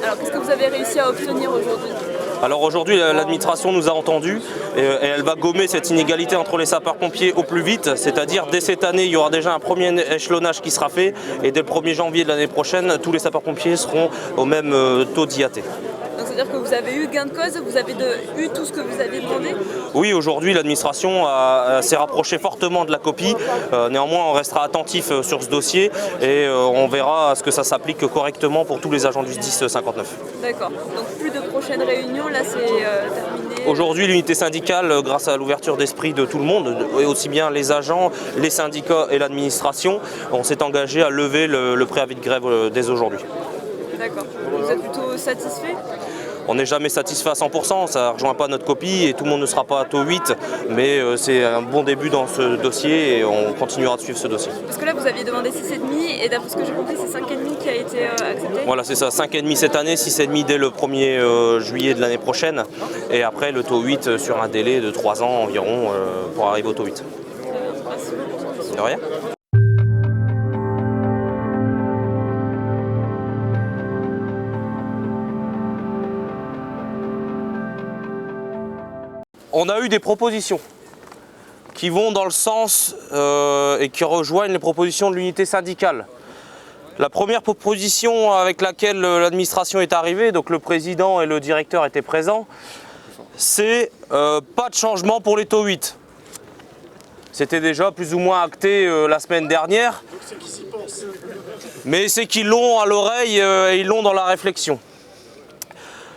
Alors qu'est-ce que vous avez réussi à obtenir aujourd'hui? Alors aujourd'hui, l'administration nous a entendus et elle va gommer cette inégalité entre les sapeurs-pompiers au plus vite. C'est-à-dire dès cette année, il y aura déjà un premier échelonnage qui sera fait et dès le 1er janvier de l'année prochaine, tous les sapeurs-pompiers seront au même taux d'IAT. Donc c'est-à-dire que vous avez eu gain de cause, vous avez eu tout ce que vous aviez demandé? Oui, aujourd'hui l'administration s'est rapprochée fortement de la copie. Néanmoins, on restera attentif sur ce dossier et on verra ce que ça s'applique correctement pour tous les agents du SDIS 59. D'accord, donc plus de prochaines réunions, là c'est terminé? Aujourd'hui, l'unité syndicale, grâce à l'ouverture d'esprit de tout le monde, et aussi bien les agents, les syndicats et l'administration, on s'est engagé à lever le préavis de grève dès aujourd'hui. D'accord, vous êtes plutôt satisfait? On n'est jamais satisfait à 100%, ça ne rejoint pas notre copie et tout le monde ne sera pas à taux 8, mais c'est un bon début dans ce dossier et on continuera de suivre ce dossier. Parce que là vous aviez demandé 6,5 et d'après ce que j'ai compris c'est 5,5 qui a été accepté? Voilà, c'est ça, 5,5 cette année, 6,5 dès le 1er juillet de l'année prochaine et après le taux 8 sur un délai de 3 ans environ pour arriver au taux 8. Merci beaucoup. De rien. On a eu des propositions qui vont dans le sens et qui rejoignent les propositions de l'unité syndicale. La première proposition avec laquelle l'administration est arrivée, donc le président et le directeur étaient présents, c'est pas de changement pour les taux 8. C'était déjà plus ou moins acté la semaine dernière, mais c'est qu'ils l'ont à l'oreille et ils l'ont dans la réflexion.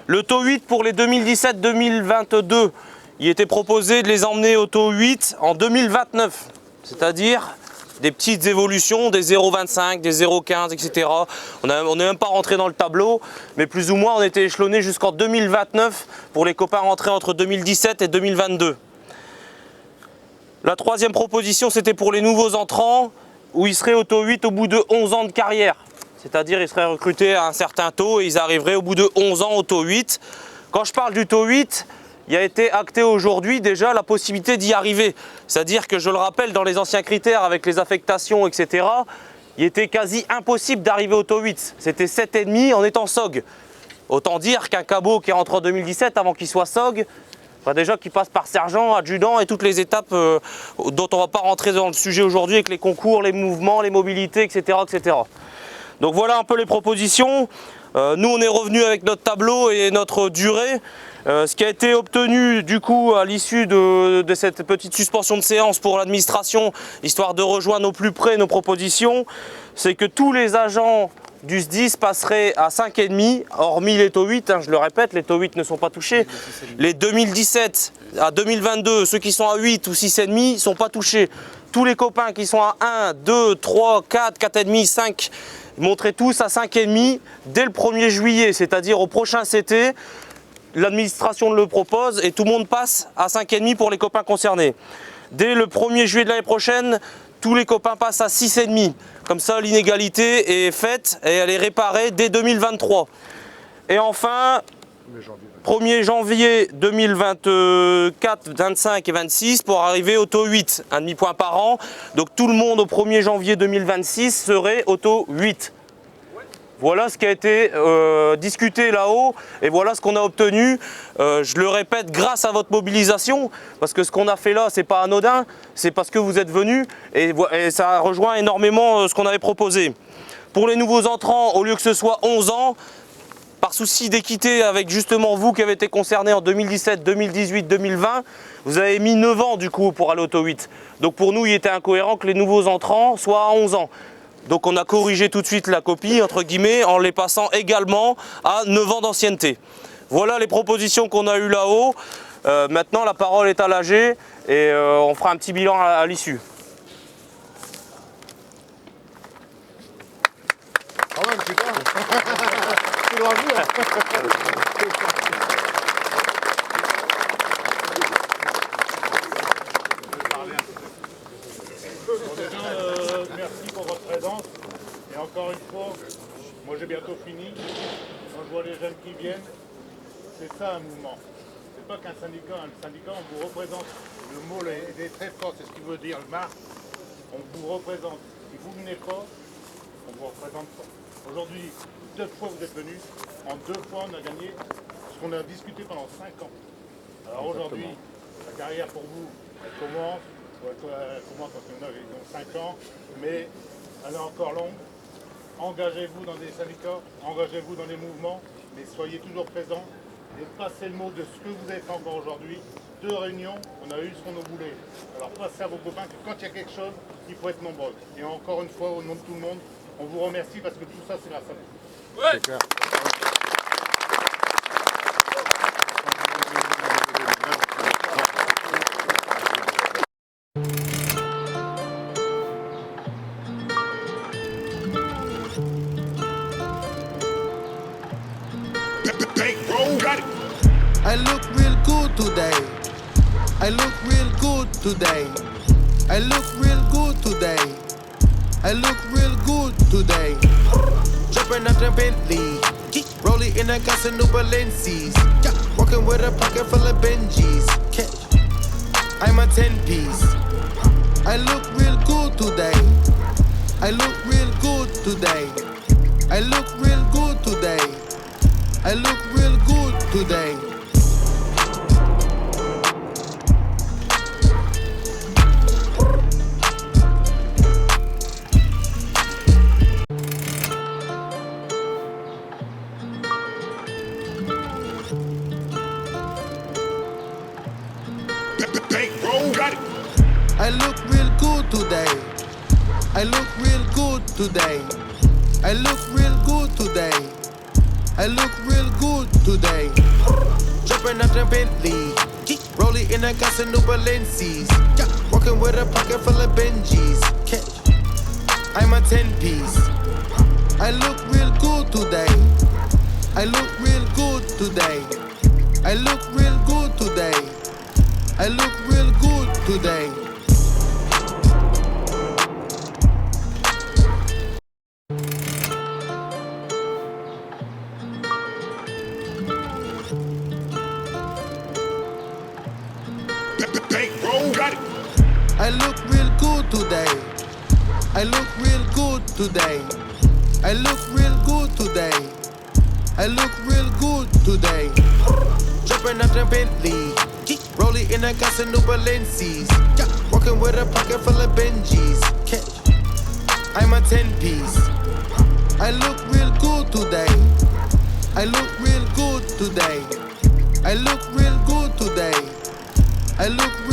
Le taux 8 pour les 2017-2022, il était proposé de les emmener au taux 8 en 2029, c'est-à-dire des petites évolutions, des 0,25, des 0,15, etc. On n'est même pas rentré dans le tableau, mais plus ou moins on était échelonné jusqu'en 2029 pour les copains rentrés entre 2017 et 2022. La troisième proposition, c'était pour les nouveaux entrants, où ils seraient au taux 8 au bout de 11 ans de carrière. C'est-à-dire ils seraient recrutés à un certain taux et ils arriveraient au bout de 11 ans au taux 8. Quand je parle du taux 8, il a été acté aujourd'hui déjà la possibilité d'y arriver. C'est-à-dire que, je le rappelle, dans les anciens critères avec les affectations, etc., il était quasi impossible d'arriver au taux 8. C'était 7,5 en étant SOG. Autant dire qu'un cabot qui rentre en 2017, avant qu'il soit SOG, déjà qu'il passe par sergent, adjudant et toutes les étapes dont on ne va pas rentrer dans le sujet aujourd'hui avec les concours, les mouvements, les mobilités, etc., etc. Donc voilà un peu les propositions. Nous on est revenu avec notre tableau et notre durée. Ce qui a été obtenu du coup à l'issue de cette petite suspension de séance pour l'administration, histoire de rejoindre au plus près nos propositions, c'est que tous les agents du SDIS passeraient à 5,5, hormis les taux 8, je le répète, les taux 8 ne sont pas touchés. Les 2017 à 2022, ceux qui sont à 8 ou 6,5 ne sont pas touchés. Tous les copains qui sont à 1, 2, 3, 4, 4,5, 5, montraient tous à 5,5 dès le 1er juillet, c'est-à-dire au prochain CT. L'administration le propose et tout le monde passe à 5,5 pour les copains concernés. Dès le 1er juillet de l'année prochaine, tous les copains passent à 6,5. Comme ça, l'inégalité est faite et elle est réparée dès 2023. Et enfin, 1er janvier 2024, 25 et 26 pour arriver au taux 8, un demi-point par an. Donc tout le monde au 1er janvier 2026 serait au taux 8. Voilà ce qui a été discuté là-haut et voilà ce qu'on a obtenu. Je le répète, grâce à votre mobilisation, parce que ce qu'on a fait là, c'est pas anodin, c'est parce que vous êtes venus et ça rejoint énormément ce qu'on avait proposé. Pour les nouveaux entrants, au lieu que ce soit 11 ans, par souci d'équité avec justement vous qui avez été concernés en 2017, 2018, 2020, vous avez mis 9 ans du coup pour aller au taux 8. Donc pour nous, il était incohérent que les nouveaux entrants soient à 11 ans. Donc on a corrigé tout de suite la copie, entre guillemets, en les passant également à 9 ans d'ancienneté. Voilà les propositions qu'on a eues là-haut. Maintenant, la parole est à l'AG et on fera un petit bilan à l'issue. Quand même, putain. Tu l'as vu, hein. Merci pour votre présence. Et encore une fois, moi j'ai bientôt fini. Quand je vois les jeunes qui viennent, c'est ça un mouvement. C'est pas qu'un syndicat. Un syndicat, on vous représente. Le mot est très fort, c'est ce qui veut dire le marque. On vous représente. Si vous ne venez pas, on ne vous représente pas. Aujourd'hui, 2 fois vous êtes venus. En 2 fois, on a gagné ce qu'on a discuté pendant 5 ans. Alors aujourd'hui, la carrière pour vous, elle commence. Elle commence parce que maintenant, ils ont 5 ans, mais elle est encore longue. Engagez-vous dans des syndicats, engagez-vous dans les mouvements, mais soyez toujours présents et passez le mot de ce que vous avez fait encore aujourd'hui. 2 réunions, on a eu ce qu'on voulait. Alors passez à vos copains que quand il y a quelque chose, il faut être nombreux. Et encore une fois, au nom de tout le monde, on vous remercie parce que tout ça, c'est grâce à vous. C'est clair. I look real good today. I look real good today. I look real good today. I look real good today. Jumping out the Bentley, rolling in a gas and new Balenci's. Walking with a pocket full of Benjis. I'm a 10-piece. I look real good today. I look real good today. I look real good today. I look real good today. I look real good today. I look real good today. I look real good today. I look real good today. Jumping out the Bentley, rolling in a gas and new Balenci's. Walking with a pocket full of Benjis. I'm a 10-piece. I look real good today. I look real good today. I look real good today. I look real good today. I look real good today. I look real good today. I look real good today. I look real good today. Jumping out the Bentley, rolling in a gas and new Balenci's. Walking with a pocket full of Benjis. I'm a 10-piece. I look real good today. I look real good today. I look real good today. I look real